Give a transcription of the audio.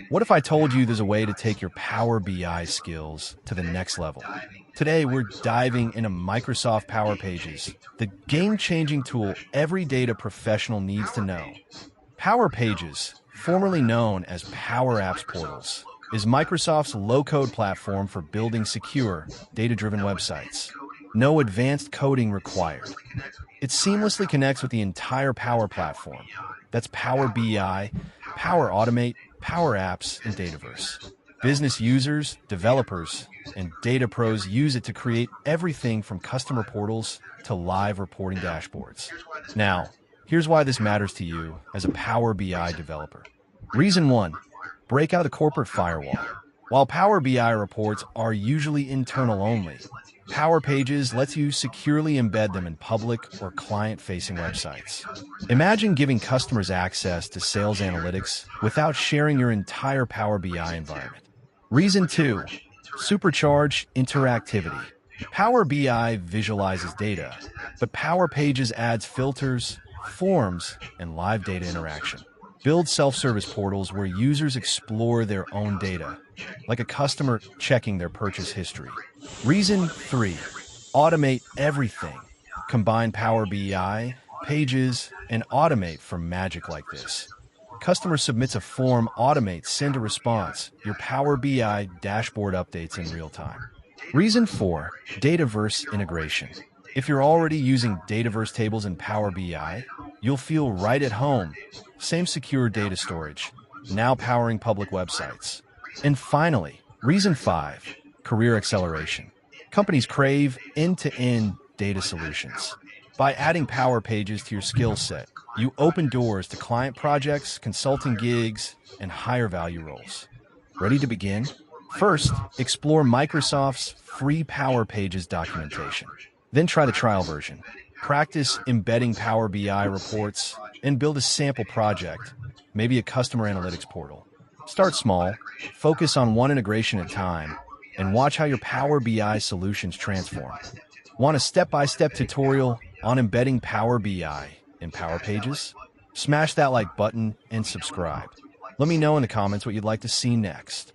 What if I told you there's a way to take your Power BI skills to the next level? Today, we're diving into Microsoft Power Pages, the game-changing tool every data professional needs to know. Power Pages, formerly known as Power Apps Portals, is Microsoft's low-code platform for building secure, data-driven websites. No advanced coding required. It seamlessly connects with the entire Power Platform. That's Power BI, Power Automate, Power Apps, and Dataverse. Business users, developers, and data pros use it to create everything from customer portals to live reporting dashboards. Now, here's why this matters to you as a Power BI developer. Reason 1. Break out the corporate firewall. While Power BI reports are usually internal only, Power Pages lets you securely embed them in public or client-facing websites. Imagine giving customers access to sales analytics without sharing your entire Power BI environment. Reason 2. Supercharge interactivity. Power BI visualizes data, but Power Pages adds filters, forms, and live data interaction. Build self-service portals where users explore their own data, like a customer checking their purchase history. Reason 3. Automate everything. Combine Power BI, Pages, and Automate for magic like this. Customer submits a form, Automate, send a response. Your Power BI dashboard updates in real time. Reason 4. Dataverse integration. If you're already using Dataverse tables in Power BI, you'll feel right at home. Same secure data storage, now powering public websites. And finally, reason 5, career acceleration. Companies crave end-to-end data solutions. By adding Power Pages to your skill set, you open doors to client projects, consulting gigs, and higher value roles. Ready to begin? First, explore Microsoft's free Power Pages documentation. Then try the trial version. Practice embedding Power BI reports and build a sample project, maybe a customer analytics portal. Start small, focus on one integration at a time, and watch how your Power BI solutions transform. Want a step-by-step tutorial on embedding Power BI in Power Pages? Smash that like button and subscribe. Let me know in the comments what you'd like to see next.